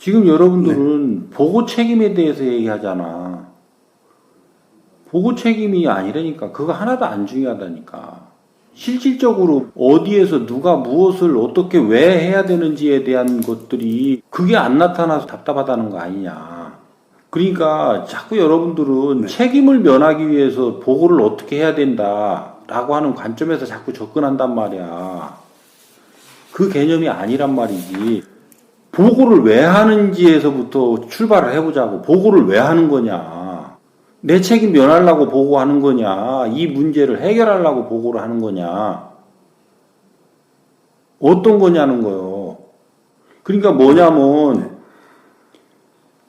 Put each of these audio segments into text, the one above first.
지금 여러분들은 보고 책임에 대해서 얘기하잖아. 보고 책임이 아니라니까. 그거 하나도 안 중요하다니까. 실질적으로 어디에서 누가 무엇을 어떻게 왜 해야 되는지에 대한 것들이 그게 안 나타나서 답답하다는 거 아니냐. 그러니까 자꾸 여러분들은 책임을 면하기 위해서 보고를 어떻게 해야 된다라고 하는 관점에서 자꾸 접근한단 말이야. 그 개념이 아니란 말이지. 보고를 왜 하는지에서부터 출발을 해보자고. 보고를 왜 하는 거냐. 내 책임 면하려고 보고하는 거냐. 이 문제를 해결하려고 보고를 하는 거냐. 어떤 거냐는 거요. 그러니까 뭐냐면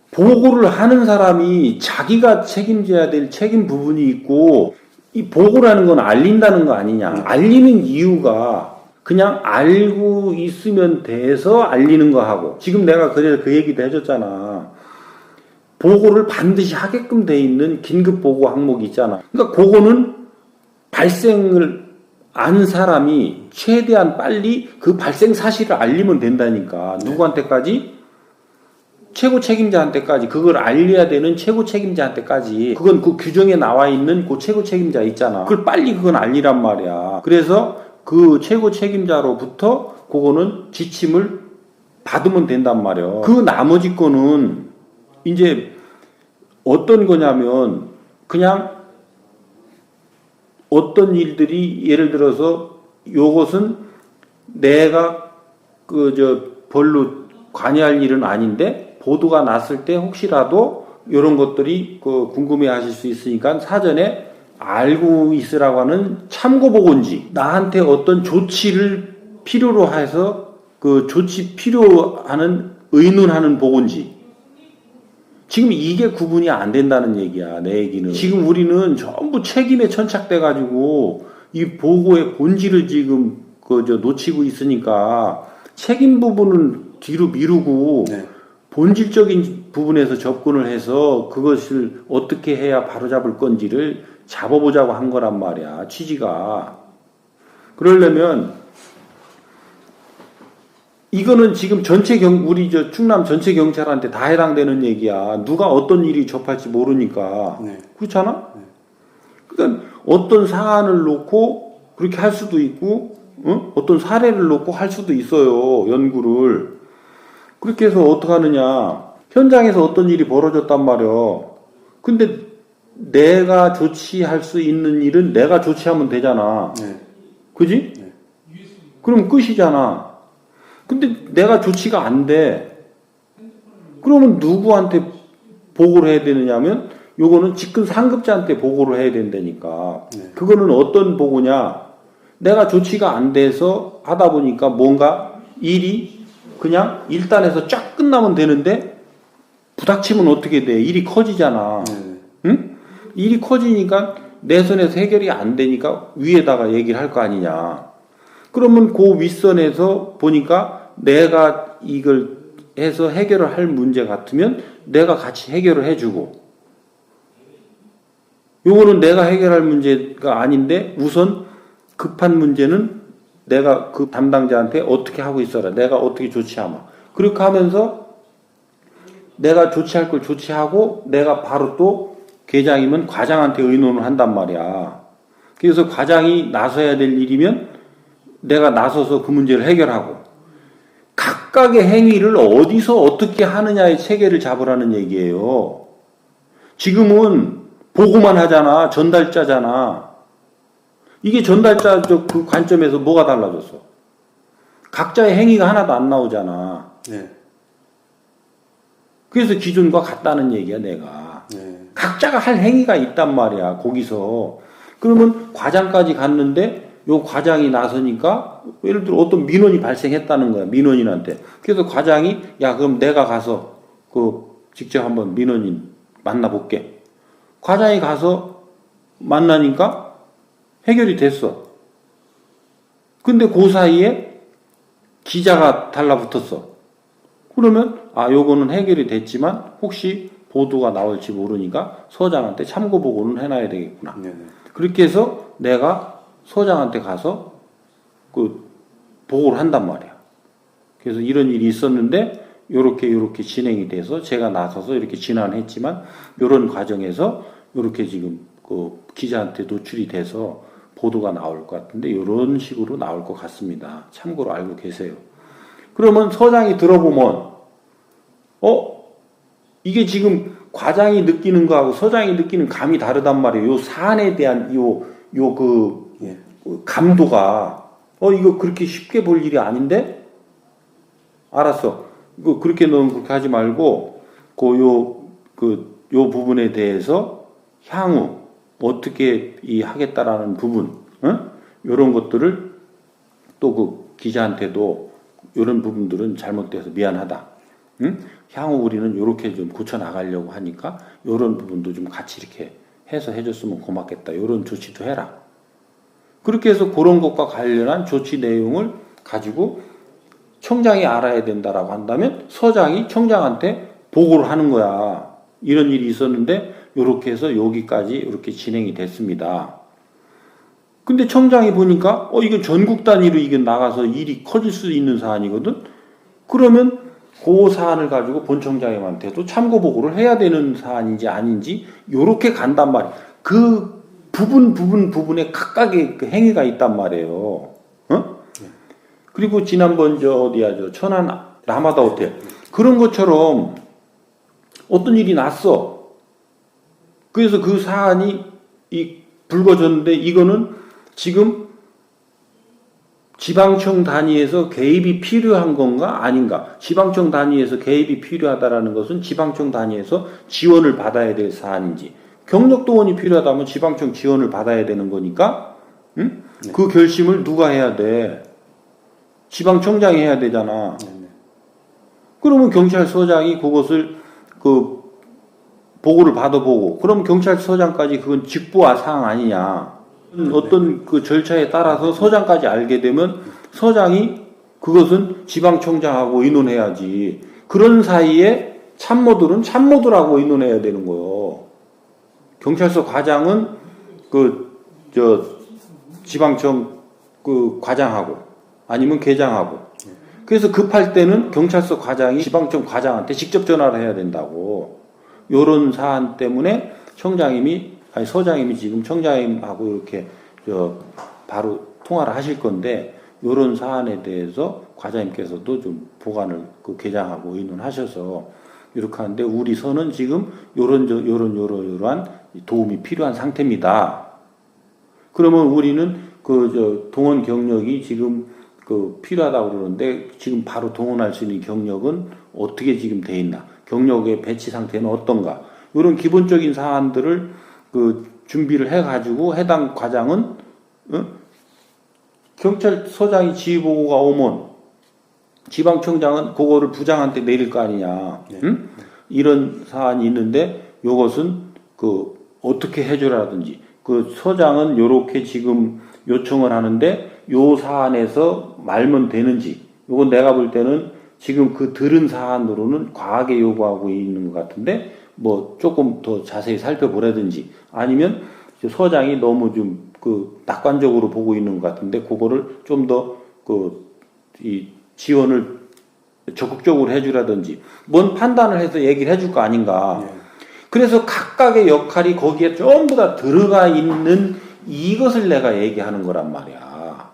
보고를 하는 사람이 자기가 책임져야 될 책임 부분이 있고 이 보고라는 건 알린다는 거 아니냐. 알리는 이유가 그냥 알고 있으면 돼서 알리는 거 하고 지금 내가 그래서 그 얘기도 해줬잖아. 보고를 반드시 하게끔 돼 있는 긴급 보고 항목이 있잖아. 그러니까 그거는 발생을 안 사람이 최대한 빨리 그 발생 사실을 알리면 된다니까. 누구한테까지? 최고 책임자한테까지. 그걸 알려야 되는 최고 책임자한테까지. 그건 그 규정에 나와 있는 그 최고 책임자 있잖아. 그걸 빨리 그건 알리란 말이야. 그래서 그 최고 책임자로부터 그거는 지침을 받으면 된단 말이야. 그 나머지 거는 이제 어떤 거냐면 그냥 어떤 일들이 예를 들어서 요것은 내가 별로 관여할 일은 아닌데 보도가 났을 때 혹시라도 이런 것들이 궁금해 하실 수 있으니까 사전에 알고 있으라고 하는 참고 보고인지 나한테 어떤 조치를 필요로 해서 그 조치 필요하는 의논하는 보고인지 지금 이게 구분이 안 된다는 얘기야. 내 얘기는 지금 우리는 전부 책임에 천착돼 가지고 이 보고의 본질을 지금 놓치고 있으니까 책임 부분은 뒤로 미루고 본질적인 부분에서 접근을 해서 그것을 어떻게 해야 바로잡을 건지를 잡아보자고 한 거란 말이야. 취지가. 그러려면 이거는 지금 우리 충남 전체 경찰한테 다 해당되는 얘기야. 누가 어떤 일이 접할지 모르니까. 그렇잖아? 그러니까 어떤 사안을 놓고 그렇게 할 수도 있고, 어떤 사례를 놓고 할 수도 있어요. 연구를. 그렇게 해서 어떻게 하느냐. 현장에서 어떤 일이 벌어졌단 말이야. 근데 내가 조치할 수 있는 일은 내가 조치하면 되잖아. 그지? 그럼 끝이잖아. 근데 내가 조치가 안 돼. 그러면 누구한테 보고를 해야 되느냐면 요거는 직근 상급자한테 보고를 해야 된다니까. 그거는 어떤 보고냐. 내가 조치가 안 돼서 하다 보니까 뭔가 일이 그냥 일단에서 쫙 끝나면 되는데 부닥치면 어떻게 돼? 일이 커지잖아. 응? 일이 커지니까 내 선에서 해결이 안 되니까 위에다가 얘기를 할 거 아니냐. 그러면 그 윗선에서 보니까 내가 이걸 해서 해결을 할 문제 같으면 내가 같이 해결을 해주고 요거는 내가 해결할 문제가 아닌데 우선 급한 문제는 내가 그 담당자한테 어떻게 하고 있어라. 내가 어떻게 조치하마. 그렇게 하면서 내가 조치할 걸 조치하고 내가 바로 또 계장이면 과장한테 의논을 한단 말이야. 그래서 과장이 나서야 될 일이면 내가 나서서 그 문제를 해결하고 각각의 행위를 어디서 어떻게 하느냐의 체계를 잡으라는 얘기예요. 지금은 보고만 하잖아. 전달자잖아. 이게 전달자적 그 관점에서 뭐가 달라졌어? 각자의 행위가 하나도 안 나오잖아. 그래서 기존과 같다는 얘기야, 내가. 각자가 할 행위가 있단 말이야, 거기서. 그러면 과장까지 갔는데, 요 과장이 나서니까, 예를 들어 어떤 민원이 발생했다는 거야, 민원인한테. 그래서 과장이, 야, 그럼 내가 가서, 직접 한번 민원인 만나볼게. 과장이 가서 만나니까 해결이 됐어. 근데 그 사이에 기자가 달라붙었어. 그러면, 요거는 해결이 됐지만, 혹시 보도가 나올지 모르니까 서장한테 참고 보고는 해놔야 되겠구나. 그렇게 해서 내가 서장한테 가서 보고를 한단 말이야. 그래서 이런 일이 있었는데 요렇게 진행이 돼서 제가 나서서 이렇게 진안했지만 요런 과정에서 요렇게 지금 그 기자한테 노출이 돼서 보도가 나올 것 같은데 요런 식으로 나올 것 같습니다. 참고로 알고 계세요. 그러면 서장이 들어보면 이게 지금 과장이 느끼는 거하고 서장이 느끼는 감이 다르단 말이에요. 요 사안에 대한 감도가 이거 그렇게 쉽게 볼 일이 아닌데? 알았어. 이거 그렇게 너는 그렇게 하지 말고 요 부분에 대해서 향후 어떻게 하겠다라는 부분, 요런 것들을 또 그 기자한테도 요런 부분들은 잘못돼서 미안하다. 향후 우리는 요렇게 좀 고쳐 나가려고 하니까 요런 부분도 좀 같이 이렇게 해서 해줬으면 고맙겠다. 요런 조치도 해라. 그렇게 해서 그런 것과 관련한 조치 내용을 가지고 청장이 알아야 된다라고 한다면 서장이 청장한테 보고를 하는 거야. 이런 일이 있었는데 요렇게 해서 여기까지 이렇게 진행이 됐습니다. 근데 청장이 보니까 이건 전국 단위로 이게 나가서 일이 커질 수 있는 사안이거든. 그러면 그 사안을 가지고 본청장님한테도 참고 보고를 해야 되는 사안인지 아닌지 요렇게 간단 말이야. 그 부분에 각각의 그 행위가 있단 말이에요. 그리고 지난번 천안 라마다 호텔 그런 것처럼 어떤 일이 났어. 그래서 그 사안이 불거졌는데 이거는 지금 지방청 단위에서 개입이 필요한 건가 아닌가? 지방청 단위에서 개입이 필요하다라는 것은 지방청 단위에서 지원을 받아야 될 사안인지, 경력 동원이 필요하다면 지방청 지원을 받아야 되는 거니까, 응? 네. 그 결심을 누가 해야 돼? 지방청장이 해야 되잖아. 네. 그러면 경찰서장이 그것을 보고를 받아보고, 그럼 경찰서장까지 그건 직보화 사항 아니냐? 어떤 그 절차에 따라서 서장까지 알게 되면 서장이 그것은 지방청장하고 의논해야지. 그런 사이에 참모들은 참모들하고 의논해야 되는 거예요. 경찰서 과장은 지방청 과장하고 아니면 계장하고. 그래서 급할 때는 경찰서 과장이 지방청 과장한테 직접 전화를 해야 된다고. 요런 사안 때문에 서장님이 지금 청장님하고 이렇게 바로 통화를 하실 건데, 요런 사안에 대해서 과장님께서도 좀 보관을 계장하고 의논하셔서 이렇게 하는데, 우리 서는 지금 요러한 도움이 필요한 상태입니다. 그러면 우리는 동원 경력이 지금 필요하다고 그러는데, 지금 바로 동원할 수 있는 경력은 어떻게 지금 돼 있나? 경력의 배치 상태는 어떤가? 이런 기본적인 사안들을 준비를 해가지고 해당 과장은 경찰서장이 지휘보고가 오면 지방청장은 그거를 부장한테 내릴 거 아니냐. 네. 응? 이런 사안이 있는데 요것은 어떻게 해줘라든지 서장은 요렇게 지금 요청을 하는데 요 사안에서 말면 되는지, 요건 내가 볼 때는 지금 들은 사안으로는 과하게 요구하고 있는 것 같은데 조금 더 자세히 살펴보라든지, 아니면 서장이 너무 좀 낙관적으로 보고 있는 것 같은데 그거를 좀 더 이 지원을 적극적으로 해주라든지 뭔 판단을 해서 얘기를 해줄 거 아닌가. 네. 그래서 각각의 역할이 거기에 전부 다 들어가 있는 이것을 내가 얘기하는 거란 말이야.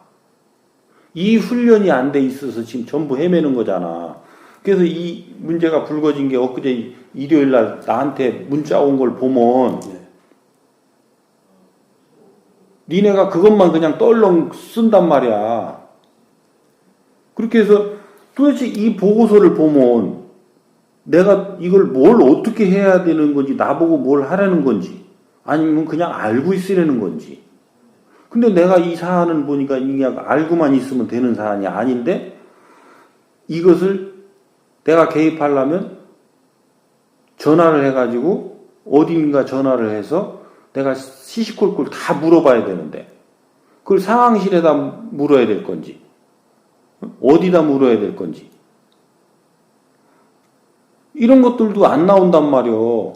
이 훈련이 안 돼 있어서 지금 전부 헤매는 거잖아. 그래서 이 문제가 불거진 게 엊그제 일요일 날 나한테 문자 온 걸 보면 니네가 그것만 그냥 떨렁 쓴단 말이야. 그렇게 해서 도대체 이 보고서를 보면 내가 이걸 뭘 어떻게 해야 되는 건지, 나보고 뭘 하라는 건지, 아니면 그냥 알고 있으라는 건지. 근데 내가 이 사안을 보니까 그냥 알고만 있으면 되는 사안이 아닌데, 이것을 내가 개입하려면 전화를 해가지고 어딘가 전화를 해서 내가 시시콜콜 다 물어봐야 되는데, 그걸 상황실에다 물어야 될 건지 어디다 물어야 될 건지, 이런 것들도 안 나온단 말이요.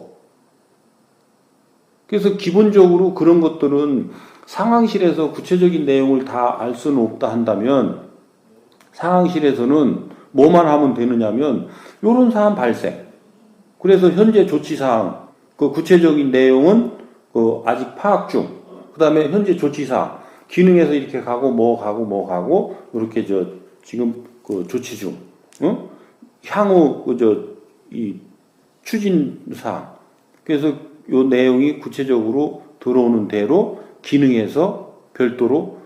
그래서 기본적으로 그런 것들은 상황실에서 구체적인 내용을 다 알 수는 없다 한다면, 상황실에서는 뭐만 하면 되느냐면 요런 사안 발생. 그래서 현재 조치사항, 그 구체적인 내용은 그 아직 파악 중. 그 다음에 현재 조치사항, 기능에서 이렇게 가고 뭐 가고 이렇게 지금 그 조치 중. 향후 이 추진사항. 그래서 요 내용이 구체적으로 들어오는 대로 기능에서 별도로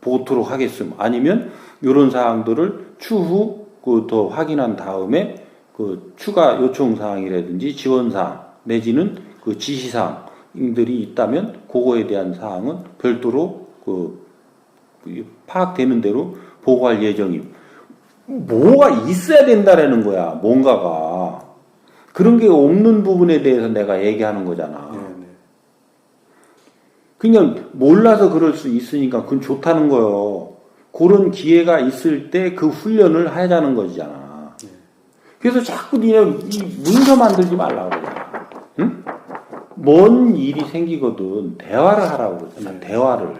보도록 하겠음. 아니면 이런 사항들을 추후 더 확인한 다음에 그 추가 요청 사항이라든지 지원 사항 내지는 그 지시 사항들이 있다면 그거에 대한 사항은 별도로 파악되는 대로 보고할 예정임. 뭐가 있어야 된다라는 거야. 뭔가가. 그런 게 없는 부분에 대해서 내가 얘기하는 거잖아. 그냥 몰라서 그럴 수 있으니까 그건 좋다는 거요. 그런 기회가 있을 때 그 훈련을 하자는 거잖아. 그래서 자꾸 니네 이 문서 만들지 말라고 그러잖아. 응? 뭔 일이 생기거든 대화를 하라고 그러잖아. 대화를.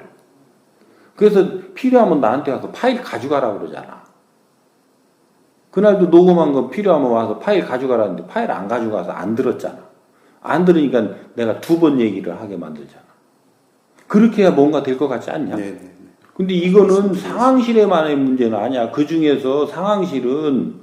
그래서 필요하면 나한테 와서 파일 가져가라고 그러잖아. 그날도 녹음한 거 필요하면 와서 파일 가져가라는데 파일 안 가져가서 안 들었잖아. 안 들으니까 내가 2번 얘기를 하게 만들잖아. 그렇게 해야 뭔가 될 것 같지 않냐? 근데 이거는 상황실에만의 문제는 아니야. 그 중에서 상황실은,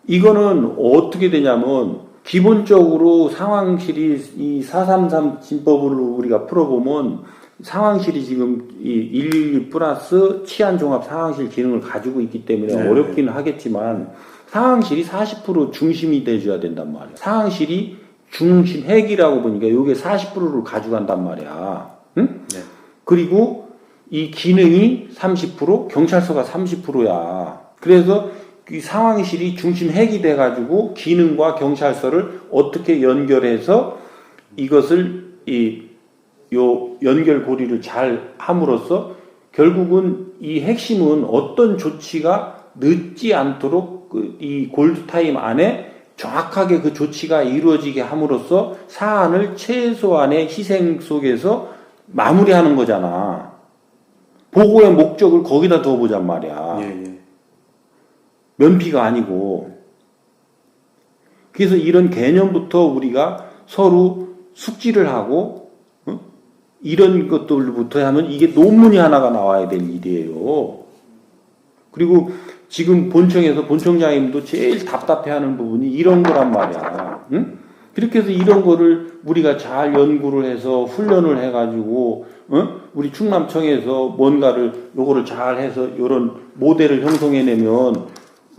이거는 어떻게 되냐면, 기본적으로 상황실이 이 433 진법으로 우리가 풀어보면, 상황실이 지금 이 112 플러스 치안종합 상황실 기능을 가지고 있기 때문에 어렵기는 하겠지만, 상황실이 40% 중심이 돼줘야 된단 말이야. 상황실이 중심 핵이라고 보니까 요게 40%를 가져간단 말이야. 응? 그리고 이 기능이 30%, 경찰서가 30%야. 그래서 이 상황실이 중심 핵이 돼가지고 기능과 경찰서를 어떻게 연결해서 이것을 요 연결고리를 잘 함으로써 결국은 이 핵심은 어떤 조치가 늦지 않도록 이 골드타임 안에 정확하게 그 조치가 이루어지게 함으로써 사안을 최소한의 희생 속에서 마무리하는 거잖아. 보고의 목적을 거기다 둬보잔 말이야. 면피가 아니고. 그래서 이런 개념부터 우리가 서로 숙지를 하고 이런 것들부터 하면 이게 논문이 하나가 나와야 될 일이에요. 그리고 지금 본청에서 본청장님도 제일 답답해하는 부분이 이런 거란 말이야. 응? 그렇게 해서 이런 거를 우리가 잘 연구를 해서 훈련을 해가지고 우리 충남청에서 뭔가를 요거를 잘 해서 이런 모델을 형성해내면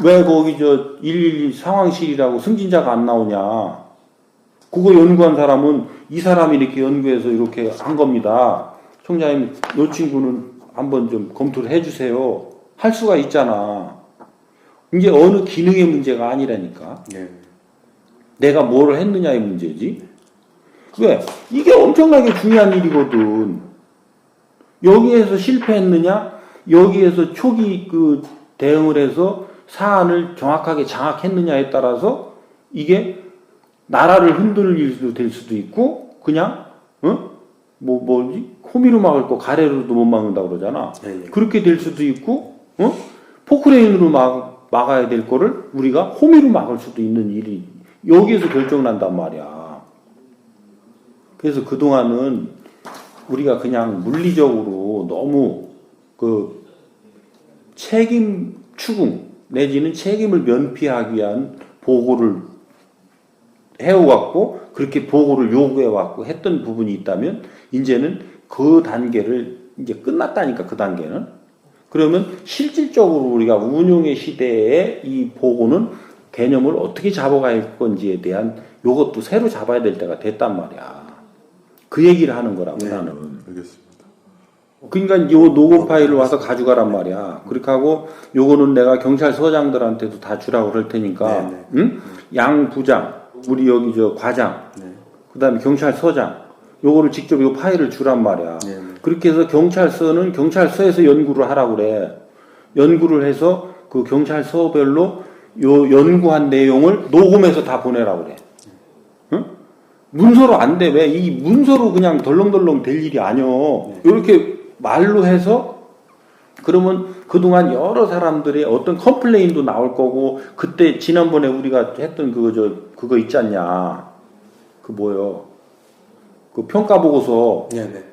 왜 거기 112 상황실이라고 승진자가 안 나오냐. 그거 연구한 사람은 이 사람이 이렇게 연구해서 이렇게 한 겁니다. 총장님 요 친구는 한번 좀 검토를 해주세요. 할 수가 있잖아. 이제 어느 기능의 문제가 아니라니까. 내가 뭐를 했느냐의 문제지. 왜? 이게 엄청나게 중요한 일이거든. 여기에서 실패했느냐? 여기에서 초기 대응을 해서 사안을 정확하게 장악했느냐에 따라서 이게 나라를 흔들릴 될 수도 있고, 그냥, 호미로 막을 거 가래로도 못 막는다고 그러잖아. 그렇게 될 수도 있고, 포크레인으로 막아야 될 거를 우리가 호미로 막을 수도 있는 일이 여기에서 결정난단 말이야. 그래서 그동안은 우리가 그냥 물리적으로 너무 책임 추궁 내지는 책임을 면피하기 위한 보고를 해오갔고 그렇게 보고를 요구해왔고 했던 부분이 있다면 이제는 그 단계를 이제 끝났다니까. 그 단계는. 그러면 실질적으로 우리가 운용의 시대에 이 보고는 개념을 어떻게 잡아갈 건지에 대한 요것도 새로 잡아야 될 때가 됐단 말이야. 그 얘기를 하는 거라고 나는. 알겠습니다. 그러니까 요 녹음 파일을 와서 가져가란 말이야. 그렇게 하고 요거는 내가 경찰서장들한테도 다 주라고 그럴 테니까 응? 양 부장, 우리 여기 과장, 그다음에 경찰서장 요거를 직접 요 파일을 주란 말이야. 그렇게 해서 경찰서는 경찰서에서 연구를 하라고 그래. 연구를 해서 그 경찰서별로 요 연구한 내용을 녹음해서 다 보내라고 그래. 응? 문서로 안 돼. 왜? 이 문서로 그냥 덜렁덜렁 될 일이 아니여. 이렇게 말로 해서 그러면 그동안 여러 사람들의 어떤 컴플레인도 나올 거고, 그때 지난번에 우리가 했던 그거 있지 않냐. 그 뭐요. 그 평가 보고서. 네네.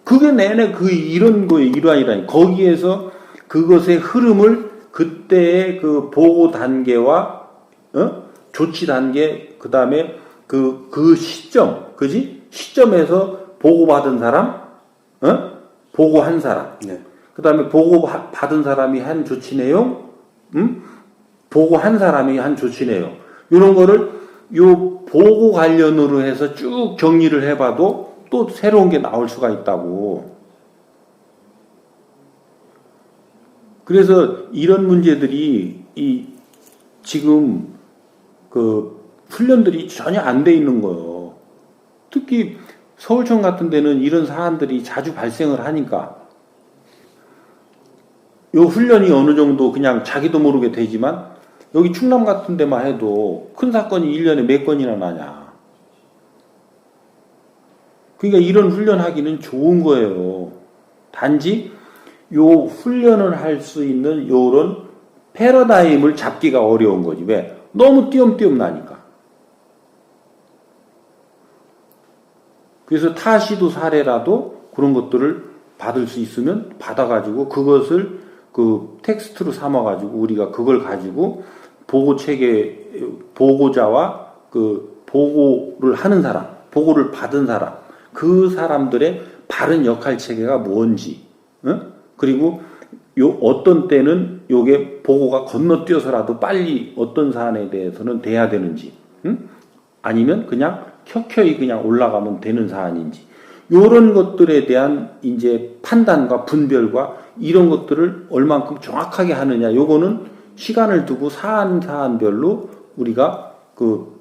그게 내내 이런 거에 일환이라니. 거기에서 그것의 흐름을 그때의 그 보고 단계와, 조치 단계, 그 다음에 그 시점, 그지? 시점에서 보고받은 사람, 보고한 사람. 네. 그 다음에 보고받은 사람이 한 조치 내용, 보고한 사람이 한 조치 내용. 이런 거를 요 보고 관련으로 해서 쭉 정리를 해봐도 또 새로운 게 나올 수가 있다고. 그래서 이런 문제들이 지금 그 훈련들이 전혀 안 돼 있는 거예요. 특히 서울청 같은 데는 이런 사안들이 자주 발생을 하니까 요 훈련이 어느 정도 그냥 자기도 모르게 되지만 여기 충남 같은 데만 해도 큰 사건이 1년에 몇 건이나 나냐. 그러니까 이런 훈련하기는 좋은 거예요. 단지 요 훈련을 할 수 있는 요런 패러다임을 잡기가 어려운 거지. 왜? 너무 띄엄띄엄 나니까. 그래서 타시도 사례라도 그런 것들을 받을 수 있으면 받아가지고 그것을 그 텍스트로 삼아가지고 우리가 그걸 가지고 보고 체계, 보고자와 그 보고를 하는 사람, 보고를 받은 사람, 그 사람들의 바른 역할 체계가 뭔지, 그리고 어떤 때는 요게 보고가 건너뛰어서라도 빨리 어떤 사안에 대해서는 돼야 되는지, 아니면 그냥 켜켜이 그냥 올라가면 되는 사안인지, 요런 것들에 대한 이제 판단과 분별과 이런 것들을 얼만큼 정확하게 하느냐, 요거는 시간을 두고 사안별로 우리가 그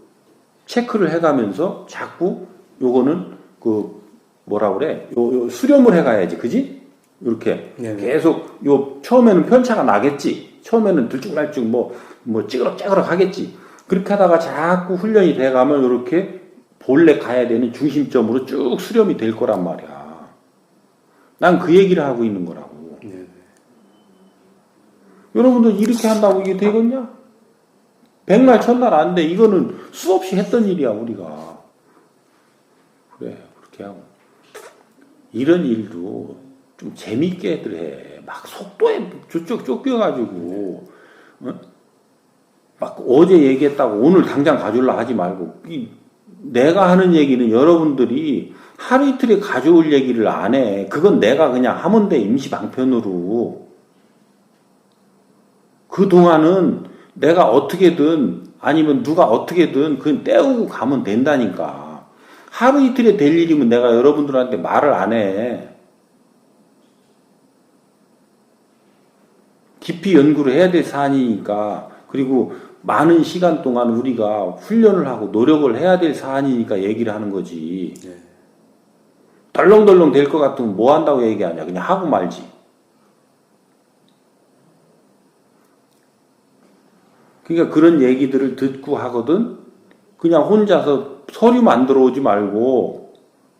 체크를 해가면서 자꾸 요거는 그 뭐라 그래, 요 수렴을 해가야지, 그지? 이렇게 네네. 계속 처음에는 편차가 나겠지. 처음에는 들쭉날쭉 뭐 찌그럭찌그럭 하겠지. 그렇게 하다가 자꾸 훈련이 돼가면 이렇게 본래 가야 되는 중심점으로 쭉 수렴이 될 거란 말이야. 난 그 얘기를 하고 있는 거라고. 네네. 여러분들 이렇게 한다고 이게 되겠냐? 백날 첫날 안 돼. 이거는 수없이 했던 일이야, 우리가. 그래, 그렇게 하고. 이런 일도 좀 재밌게들 해. 막 속도에 쭉 쫓겨가지고, 막 어제 얘기했다고 오늘 당장 가져올라 하지 말고, 내가 하는 얘기는 여러분들이 하루 이틀에 가져올 얘기를 안 해. 그건 내가 그냥 하면 돼, 임시방편으로. 그동안은 내가 어떻게든 아니면 누가 어떻게든 그건 때우고 가면 된다니까. 하루 이틀에 될 일이면 내가 여러분들한테 말을 안 해. 깊이 연구를 해야 될 사안이니까, 그리고 많은 시간 동안 우리가 훈련을 하고 노력을 해야 될 사안이니까 얘기를 하는 거지. 네. 덜렁덜렁 될 것 같으면 뭐 한다고 얘기하냐. 그냥 하고 말지. 그러니까 그런 얘기들을 듣고 하거든. 그냥 혼자서 서류 만들어 오지 말고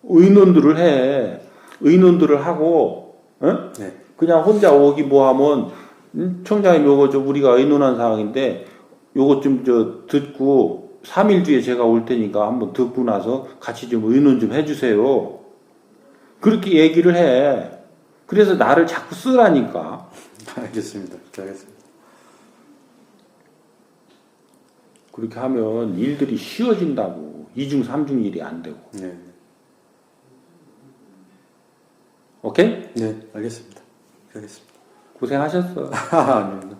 의논들을 해. 의논들을 하고, 네. 그냥 혼자 오기 뭐하면, 청장님 요거 우리가 의논한 사항인데 요거 좀 듣고 3일 뒤에 제가 올 테니까 한번 듣고 나서 같이 좀 의논 좀 해주세요. 그렇게 얘기를 해. 그래서 나를 자꾸 쓰라니까. 알겠습니다. 알겠습니다. 그렇게 하면 일들이 쉬워진다고. 2중 3중 일이 안 되고. 네. 오케이? 네, 알겠습니다. 알겠습니다. 고생하셨어. 아닙니다.